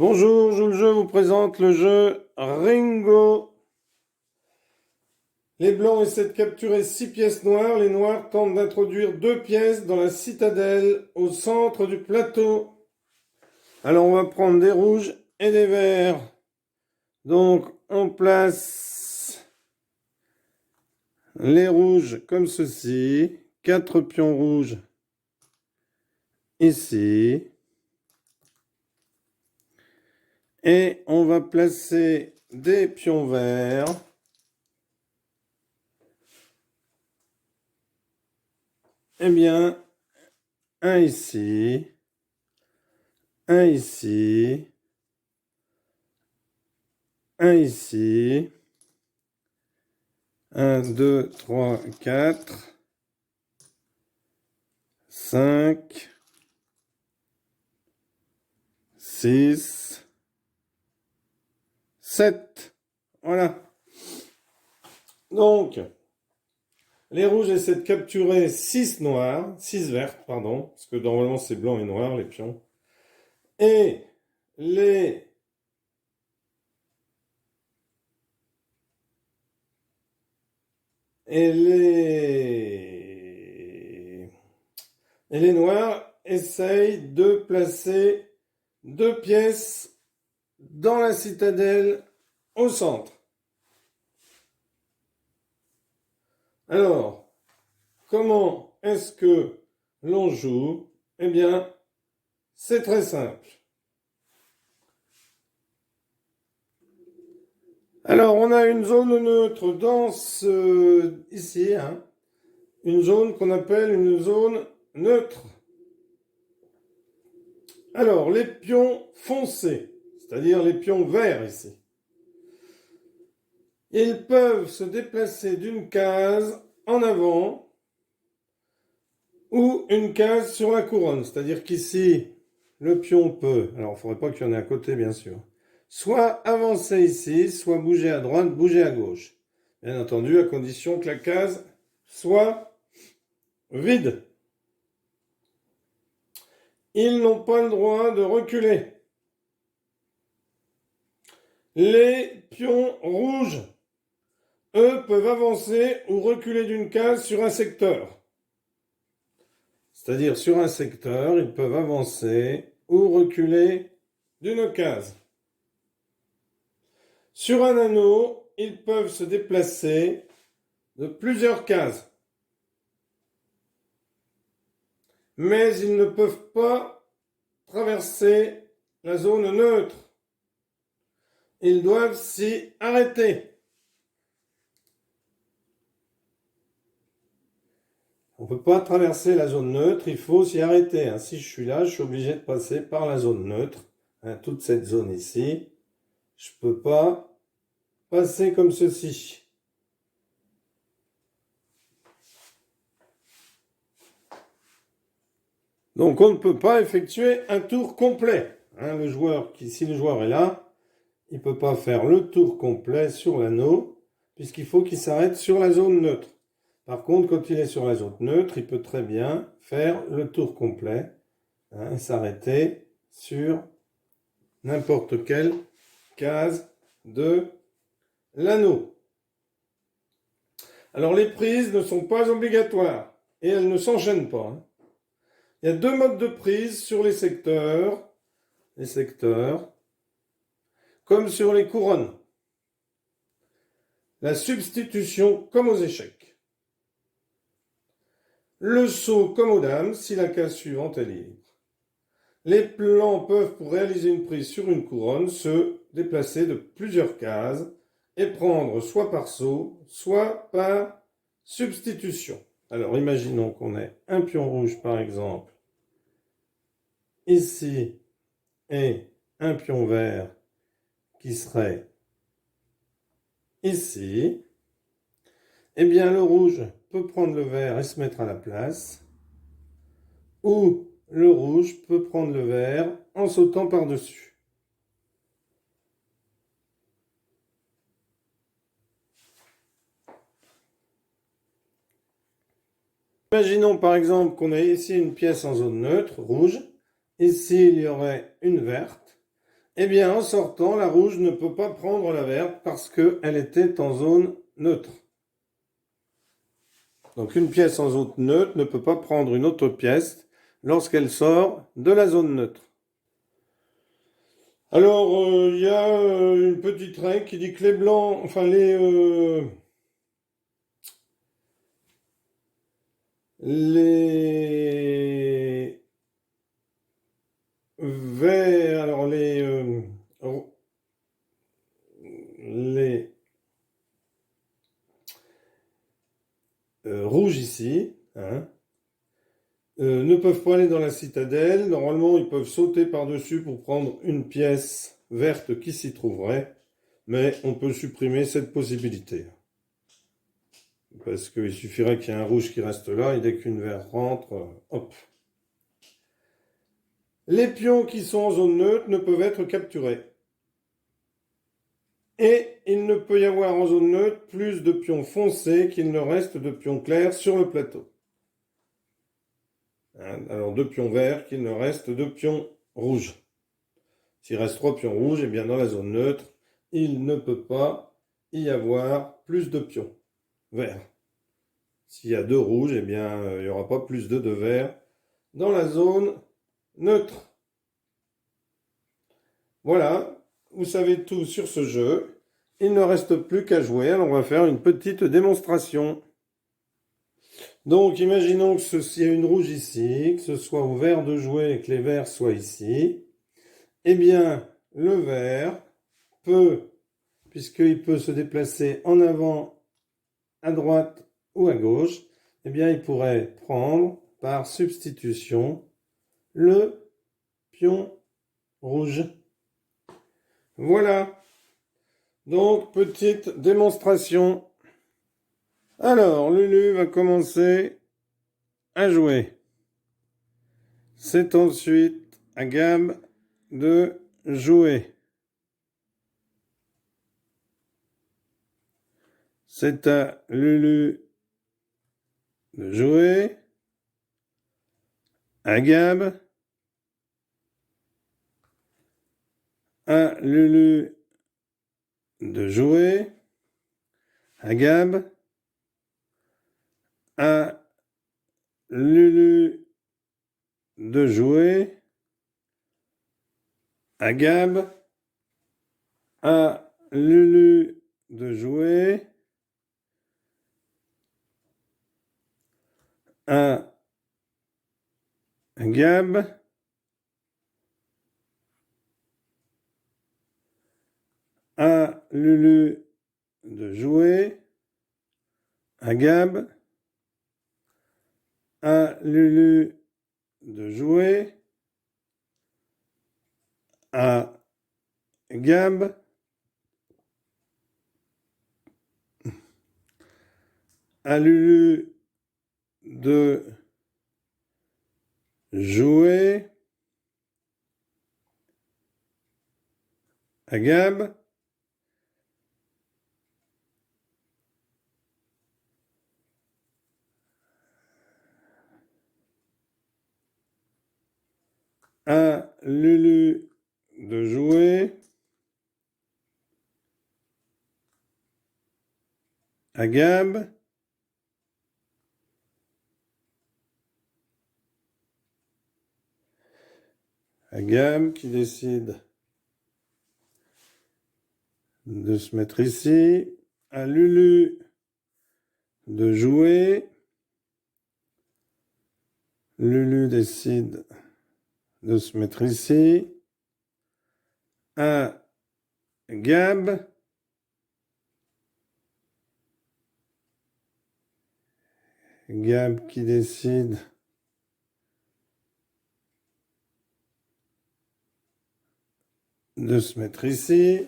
Bonjour, Jules Jeu vous présente le jeu Ringo. Les blancs essaient de capturer 6 pièces noires. Les noirs tentent d'introduire 2 pièces dans la citadelle au centre du plateau. Alors on va prendre des rouges et des verts. Donc on place les rouges comme ceci. 4 pions rouges ici. Et on va placer des pions verts. Eh bien, un ici, un ici, un ici, 1, 2, 3, 4, 5, 6, 7. Voilà. Donc, les rouges essaient de capturer 6 noirs, 6 vertes, pardon, parce que normalement c'est blanc et noir les pions. Et les et les noirs essayent de placer 2 pièces dans la citadelle au centre. Alors, comment est-ce que l'on joue? Eh bien, c'est très simple. Alors, on a une zone neutre dans ici, hein, une zone qu'on appelle une zone neutre. Alors, les pions foncés, c'est-à-dire les pions verts ici, ils peuvent se déplacer d'une case en avant ou une case sur la couronne. C'est-à-dire qu'ici, le pion peut, alors il ne faudrait pas qu'il y en ait à côté bien sûr, soit avancer ici, soit bouger à droite, bouger à gauche. Bien entendu, à condition que la case soit vide. Ils n'ont pas le droit de reculer. Les pions rouges, eux, peuvent avancer ou reculer d'une case sur un secteur. C'est-à-dire sur un secteur, ils peuvent avancer ou reculer d'une case. Sur un anneau, ils peuvent se déplacer de plusieurs cases. Mais ils ne peuvent pas traverser la zone neutre. Ils doivent s'y arrêter. On ne peut pas traverser la zone neutre, il faut s'y arrêter. Si je suis là, je suis obligé de passer par la zone neutre. Toute cette zone ici, je ne peux pas passer comme ceci. Donc on ne peut pas effectuer un tour complet. Si le joueur est là, il ne peut pas faire le tour complet sur l'anneau, puisqu'il faut qu'il s'arrête sur la zone neutre. Par contre, quand il est sur la zone neutre, il peut très bien faire le tour complet, et s'arrêter sur n'importe quelle case de l'anneau. Alors les prises ne sont pas obligatoires, et elles ne s'enchaînent pas. Il y a 2 modes de prise sur les secteurs, comme sur les couronnes. La substitution comme aux échecs. Le saut comme aux dames si la case suivante est libre. Les blancs peuvent, pour réaliser une prise sur une couronne, se déplacer de plusieurs cases et prendre soit par saut, soit par substitution. Alors imaginons qu'on ait un pion rouge par exemple ici et un pion vert qui serait ici. Eh bien le rouge peut prendre le vert et se mettre à la place, ou le rouge peut prendre le vert en sautant par-dessus. Imaginons par exemple qu'on a ici une pièce en zone neutre, rouge. Ici, il y aurait une verte. Eh bien, en sortant, la rouge ne peut pas prendre la verte parce qu'elle était en zone neutre. Donc une pièce en zone neutre ne peut pas prendre une autre pièce lorsqu'elle sort de la zone neutre. Alors, il y a une petite règle qui dit que les blancs, enfin les verts, alors les rouges ici, hein, ne peuvent pas aller dans la citadelle. Normalement, ils peuvent sauter par-dessus pour prendre une pièce verte qui s'y trouverait, mais on peut supprimer cette possibilité. Parce qu'il suffirait qu'il y ait un rouge qui reste là, et dès qu'une verte rentre, hop. Les pions qui sont en zone neutre ne peuvent être capturés. Et il ne peut y avoir en zone neutre plus de pions foncés qu'il ne reste de pions clairs sur le plateau. Alors 2 pions verts qu'il ne reste de pions rouges. S'il reste 3 pions rouges, eh bien dans la zone neutre, il ne peut pas y avoir plus de pions verts. S'il y a 2 rouges, eh bien il n'y aura pas plus de 2 verts dans la zone neutre. Voilà, vous savez tout sur ce jeu. Il ne reste plus qu'à jouer, alors on va faire une petite démonstration. Donc imaginons que ceci est une rouge ici, que ce soit au vert de jouer et que les verts soient ici. Eh bien, le vert peut, puisqu'il peut se déplacer en avant, à droite ou à gauche, eh bien il pourrait prendre par substitution le pion rouge. Voilà. Donc, petite démonstration. Alors, Lulu va commencer à jouer. C'est ensuite à Gab de jouer. C'est à Lulu de jouer. À Gab. À Lulu de jouer. À Gab. À Lulu de jouer. À Gab. À Lulu de jouer. À Gab. À Lulu de jouer. À Gab. À Lulu de jouer. À Gab. À Lulu de jouer. À Gab. À Lulu de jouer. À Gab. À Gab qui décide de se mettre ici. À Lulu de jouer. Lulu décide de se mettre ici. À Gab. Gab qui décide de se mettre ici.